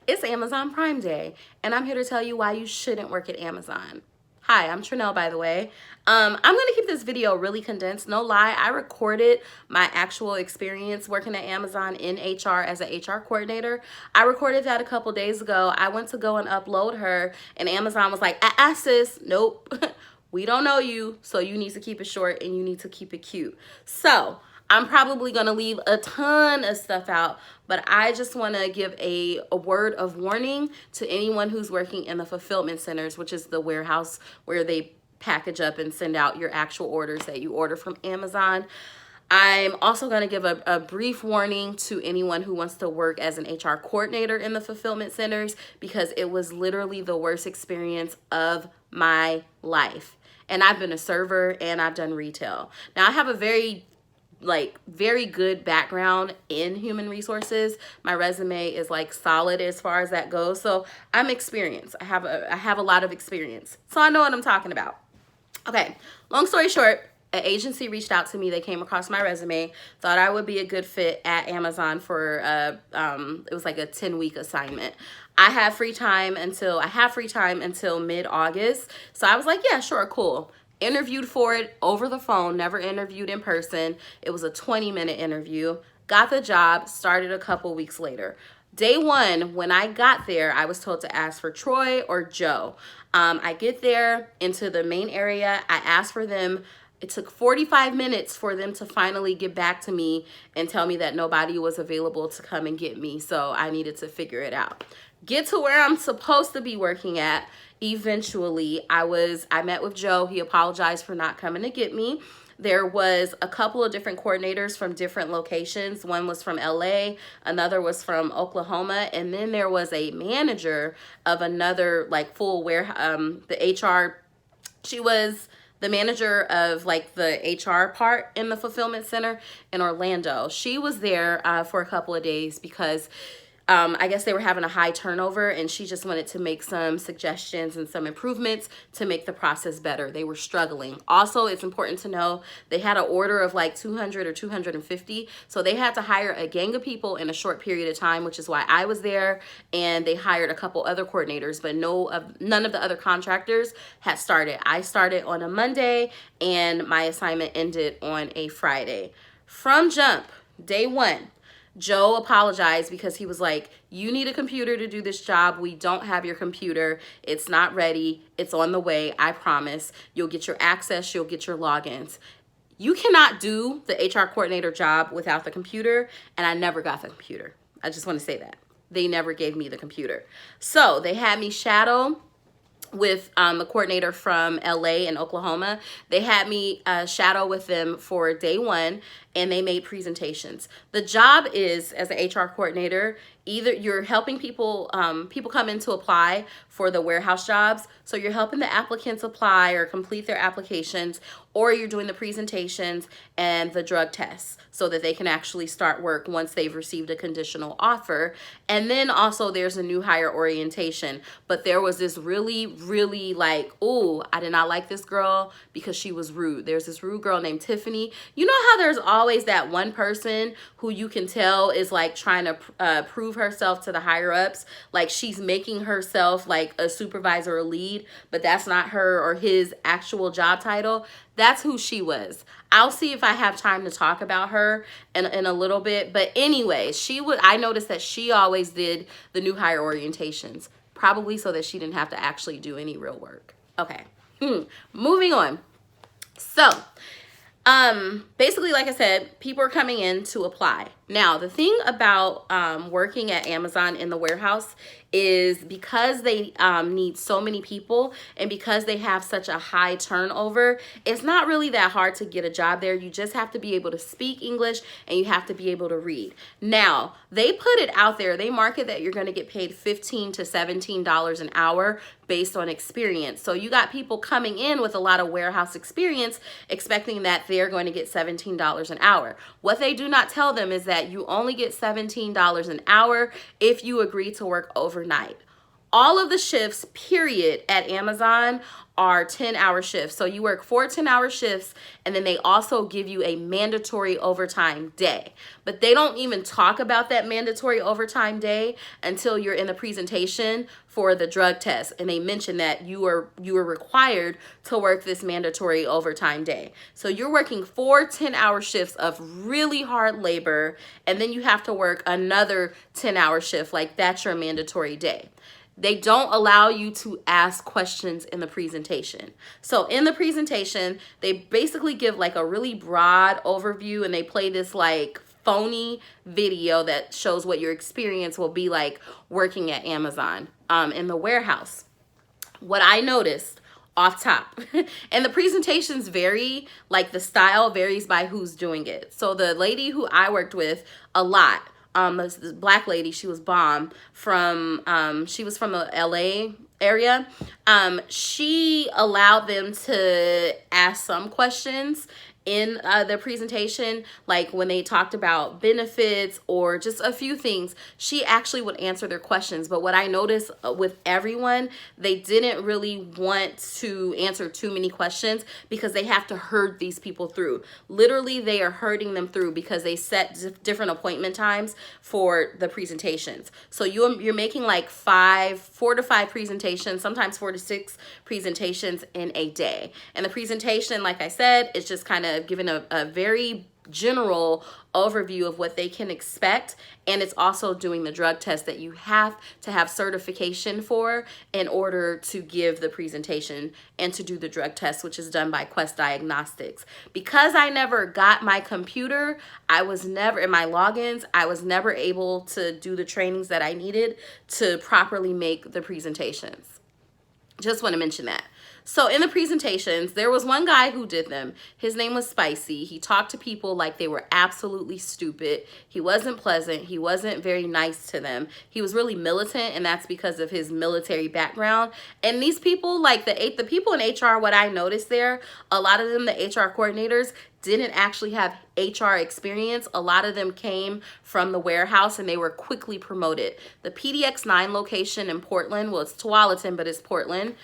It's Amazon Prime Day, and I'm here to tell you why you shouldn't work at Amazon. Hi, I'm Trinell, by the way. I'm going to keep this video really condensed. No lie, I recorded my actual experience working at Amazon in HR as an HR coordinator. I recorded that a couple days ago. I went to go and upload her, and Amazon was like, sis, nope. We don't know you, so you need to keep it short and you need to keep it cute. So I'm probably going to leave a ton of stuff out, but I just want to give a word of warning to anyone who's working in the fulfillment centers, which is the warehouse where they package up and send out your actual orders that you order from Amazon. I'm also going to give a brief warning to anyone who wants to work as an HR coordinator in the fulfillment centers, because it was literally the worst experience of my life. And I've been a server and I've done retail. Now I have a very good background in human resources. My resume is solid as far as that goes. So I'm experienced. I have a lot of experience. So I know what I'm talking about. Okay, long story short, an agency reached out to me. They came across my resume, thought I would be a good fit at Amazon for it was like a 10-week assignment. I have free time until mid-August. So I was like, yeah, sure, cool. Interviewed for it over the phone, never interviewed in person. It was a 20-minute interview. Got the job, started a couple weeks later. Day one, when I got there, I was told to ask for Troy or Joe. I get there into the main area. I asked for them. It took 45 minutes for them to finally get back to me and tell me that nobody was available to come and get me. So I needed to figure it out. Get to where I'm supposed to be working at. Eventually, I met with Joe. He apologized for not coming to get me. There was a couple of different coordinators from different locations. One was from LA, another was from Oklahoma, and then there was a manager of another full the HR. She was the manager of the HR part in the fulfillment center in Orlando. She was there for a couple of days because I guess they were having a high turnover, and she just wanted to make some suggestions and some improvements to make the process better. They were struggling. Also, it's important to know they had an order of 200 or 250, so they had to hire a gang of people in a short period of time, which is why I was there, and they hired a couple other coordinators, but none of the other contractors had started. I started on a Monday, and my assignment ended on a Friday. From jump, day one, Joe apologized because he was like, you need a computer to do this job. We don't have your computer. It's not ready. It's on the way. I promise. You'll get your access. You'll get your logins. You cannot do the HR coordinator job without the computer, and I never got the computer. I just want to say that. They never gave me the computer. So they had me shadow with the coordinator from LA and Oklahoma. They had me shadow with them for day one, and they made presentations. The job is, as an HR coordinator, either you're helping people come in to apply for the warehouse jobs, so you're helping the applicants apply or complete their applications, or you're doing the presentations and the drug tests so that they can actually start work once they've received a conditional offer. And then also there's a new hire orientation. But there was this really ooh, I did not like this girl because she was rude. There's this rude girl named Tiffany. You know how there's always that one person who you can tell is trying to prove herself to the higher ups, she's making herself a supervisor or lead, but that's not her or his actual job title. That's who she was. I'll see if I have time to talk about her in a little bit. But anyway, I noticed that she always did the new hire orientations, probably so that she didn't have to actually do any real work. Okay, moving on. So, basically, like I said, people are coming in to apply. Now, the thing about working at Amazon in the warehouse is because they need so many people and because they have such a high turnover, it's not really that hard to get a job there. You just have to be able to speak English and you have to be able to read. Now, they put it out there. They market that you're going to get paid $15 to $17 an hour based on experience. So you got people coming in with a lot of warehouse experience expecting that they're going to get $17 an hour. What they do not tell them is that you only get $17 an hour if you agree to work overnight. all of the shifts, period, at Amazon are 10-hour shifts. So you work 4 10-hour shifts, and then they also give you a mandatory overtime day. But they don't even talk about that mandatory overtime day until you're in the presentation for the drug test, and they mention that you are required to work this mandatory overtime day. So you're working 4 10-hour shifts of really hard labor, and then you have to work another 10-hour shift. Like, that's your mandatory day. They don't allow you to ask questions in the presentation. So in the presentation, they basically give like a really broad overview, and they play this like phony video that shows what your experience will be like working at Amazon in the warehouse. What I noticed off top, and the presentations vary, like the style varies by who's doing it. So the lady who I worked with a lot, this black lady, she was bomb from, she was from the LA area. She allowed them to ask some questions in the presentation, like when they talked about benefits or just a few things, she actually would answer their questions. But what I noticed with everyone, they didn't really want to answer too many questions because they have to herd these people through. Literally, they are herding them through because they set different appointment times for the presentations. So you're making like 4 to 5 presentations, sometimes 4 to 6 presentations in a day. And the presentation, like I said, is just kind of giving a very general overview of what they can expect, and it's also doing the drug test that you have to have certification for in order to give the presentation and to do the drug test, which is done by Quest Diagnostics. Because I never got my computer, I was never in my logins, I was never able to do the trainings that I needed to properly make the presentations. Just want to mention that. So in the presentations, there was one guy who did them. His name was Spicy. He talked to people like they were absolutely stupid. He wasn't pleasant. He wasn't very nice to them. He was really militant, and that's because of his military background. And these people, like the people in HR, what I noticed there, a lot of them, the HR coordinators, didn't actually have HR experience. A lot of them came from the warehouse, and they were quickly promoted. The PDX9 location in Portland, well, it's Tualatin, but it's Portland,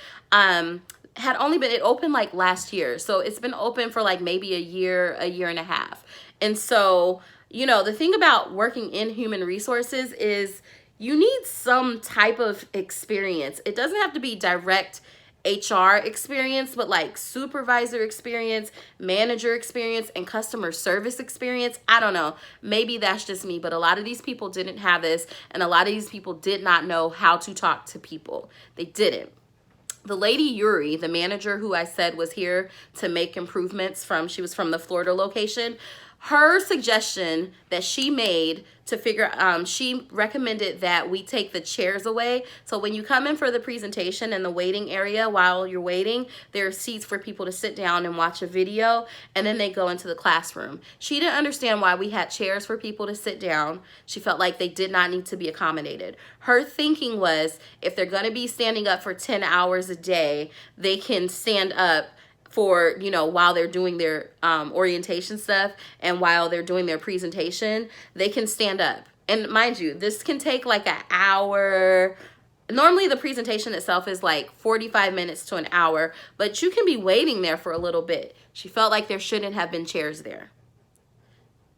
had only been, it opened like last year. So it's been open for like maybe a year and a half. And so, you know, the thing about working in human resources is you need some type of experience. It doesn't have to be direct HR experience, but like supervisor experience, manager experience, and customer service experience. I don't know, maybe that's just me, but a lot of these people didn't have this, and a lot of these people did not know how to talk to people. They didn't. The lady Yuri, the manager who I said was here to make improvements she was from the Florida location, her suggestion that she made to figure, she recommended that we take the chairs away. So when you come in for the presentation in the waiting area, while you're waiting, there are seats for people to sit down and watch a video, and then they go into the classroom. She didn't understand why we had chairs for people to sit down. She felt like they did not need to be accommodated. Her thinking was, if they're going to be standing up for 10 hours a day, they can stand up for, you know, while they're doing their orientation stuff and while they're doing their presentation, they can stand up. And mind you, this can take like an hour. Normally the presentation itself is like 45 minutes to an hour, but you can be waiting there for a little bit. She felt like there shouldn't have been chairs there.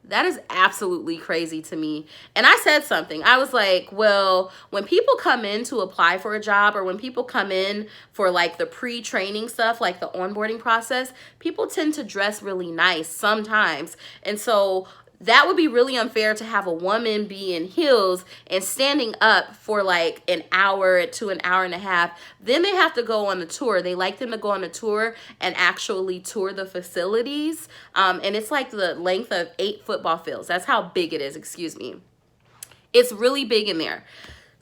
That is absolutely crazy to me. And I said something. I was like, well, when people come in to apply for a job, or when people come in for like the pre-training stuff, like the onboarding process, people tend to dress really nice sometimes. And so that would be really unfair to have a woman be in heels and standing up for like an hour to an hour and a half. Then they have to go on the tour. They like them to go on a tour and actually tour the facilities. And it's like the length of 8 football fields. That's how big it is, excuse me. It's really big in there.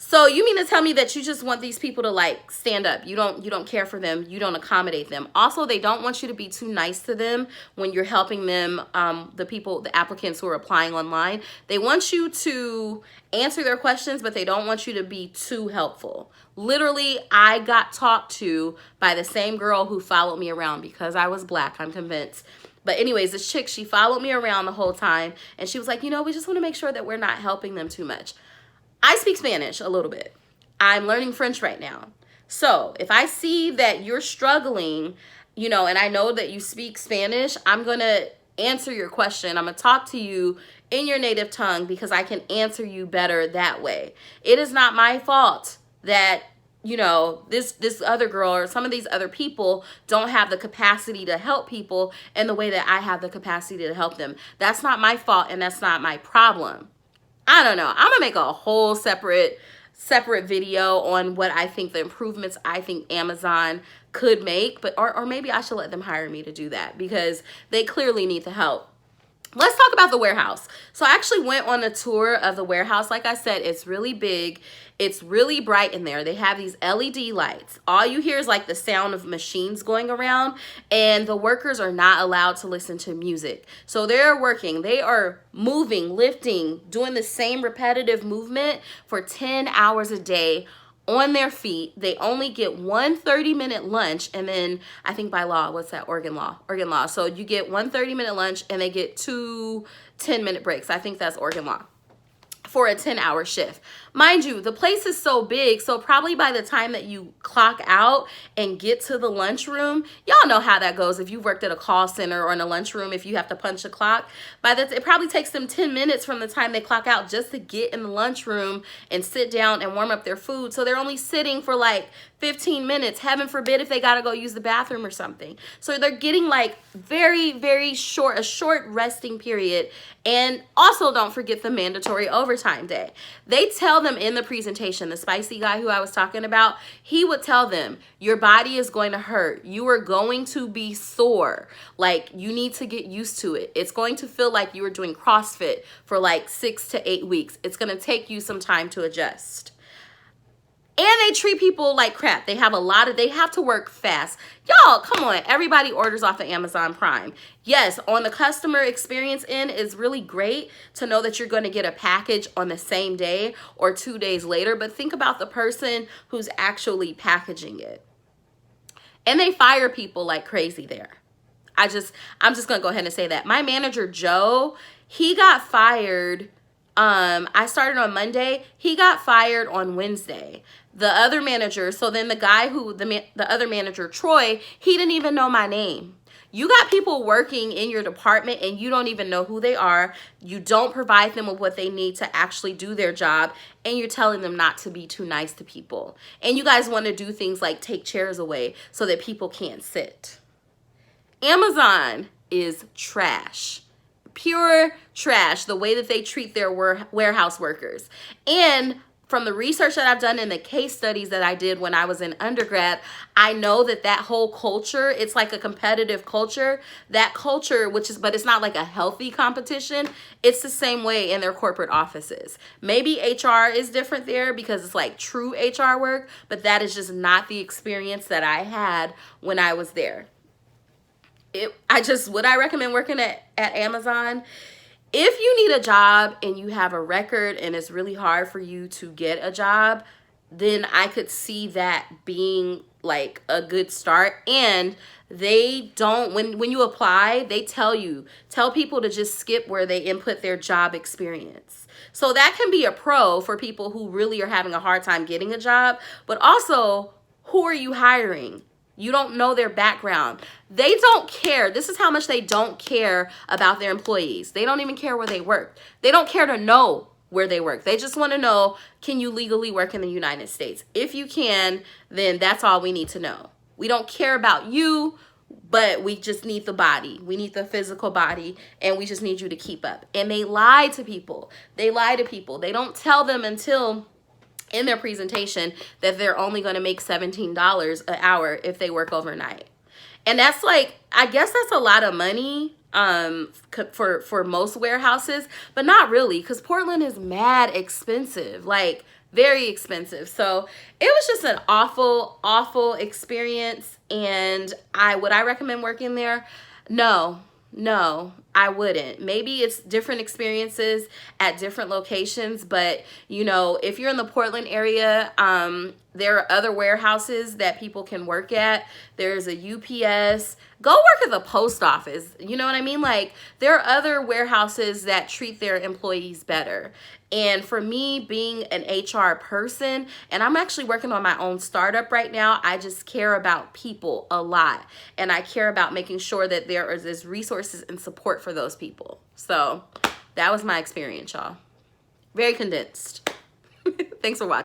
So you mean to tell me that you just want these people to like stand up? You don't care for them. You don't accommodate them. Also, they don't want you to be too nice to them when you're helping them, the applicants who are applying online. They want you to answer their questions, but they don't want you to be too helpful. Literally, I got talked to by the same girl who followed me around because I was black, I'm convinced. But anyways, this chick, she followed me around the whole time, and she was like, you know, we just want to make sure that we're not helping them too much. I speak Spanish a little bit. I'm learning French right now. So if I see that you're struggling, and I know that you speak Spanish, I'm going to answer your question. I'm going to talk to you in your native tongue because I can answer you better that way. It is not my fault that this other girl or some of these other people don't have the capacity to help people in the way that I have the capacity to help them. That's not my fault, and that's not my problem. I don't know. I'm gonna make a whole separate video on what I think the improvements I think Amazon could make, but or maybe I should let them hire me to do that because they clearly need the help. Let's talk about the warehouse. So I actually went on a tour of the warehouse. Like I said, it's really big. It's really bright in there. They have these LED lights. All you hear is like the sound of machines going around, and the workers are not allowed to listen to music. So they're working. They are moving, lifting, doing the same repetitive movement for 10 hours a day on their feet. They only get one 30-minute lunch, and then I think by law, what's that? Oregon law. So you get one 30-minute lunch and they get two 10-minute breaks. I think that's Oregon law for a 10-hour shift. Mind you, the place is so big, so probably by the time that you clock out and get to the lunchroom, y'all know how that goes. If you worked at a call center or in a lunchroom, if you have to punch a clock, it probably takes them 10 minutes from the time they clock out just to get in the lunchroom and sit down and warm up their food. So they're only sitting for like 15 minutes, heaven forbid if they gotta go use the bathroom or something. So they're getting like very, very short, a short resting period. And also don't forget the mandatory overtime day. They tell them in the presentation, the spicy guy who I was talking about, he would tell them, your body is going to hurt. You are going to be sore. Like, you need to get used to it. It's going to feel like you were doing CrossFit for like 6 to 8 weeks. It's going to take you some time to adjust. And they treat people like crap. They have to work fast. Y'all, come on. Everybody orders off of Amazon Prime. Yes, on the customer experience end, it's really great to know that you're going to get a package on the same day or 2 days later. But think about the person who's actually packaging it. And they fire people like crazy there. I'm just going to go ahead and say that. My manager, Joe, he got fired. I started on Monday. He got fired on Wednesday. The other manager, so then the guy the other manager, Troy, he didn't even know my name. You got people working in your department and you don't even know who they are. You don't provide them with what they need to actually do their job, and you're telling them not to be too nice to people. And you guys want to do things like take chairs away so that people can't sit. Amazon is trash. Pure trash, the way that they treat their warehouse workers. And from the research that I've done and the case studies that I did when I was in undergrad, I know that whole culture, it's like a competitive culture. That culture, but it's not like a healthy competition. It's the same way in their corporate offices. Maybe HR is different there because it's like true HR work, but that is just not the experience that I had when I was there. Would I recommend working at Amazon? If you need a job and you have a record and it's really hard for you to get a job, then I could see that being like a good start. And they don't, when you apply, they tell people to just skip where they input their job experience. So that can be a pro for people who really are having a hard time getting a job, but also, who are you hiring? You don't know their background. They don't care. This is how much they don't care about their employees. They don't even care where they work. They don't care to know where they work. They just want to know, can you legally work in the United States? If you can, then that's all we need to know. We don't care about you, but we just need the body. We need the physical body, and we just need you to keep up. And they lie to people. They don't tell them until in their presentation that they're only going to make $17 an hour if they work overnight. And that's like, I guess that's a lot of money for most warehouses, but not really, because Portland is mad expensive, like very expensive. So it was just an awful experience. And would I recommend working there? No. I wouldn't. Maybe it's different experiences at different locations, but you know, if you're in the Portland area, there are other warehouses that people can work at. There's a UPS. Go work at the post office. You know what I mean? Like, there are other warehouses that treat their employees better. And for me, being an HR person, and I'm actually working on my own startup right now, I just care about people a lot. And I care about making sure that there is resources and support for those people. So that was my experience, y'all. Very condensed. Thanks for watching.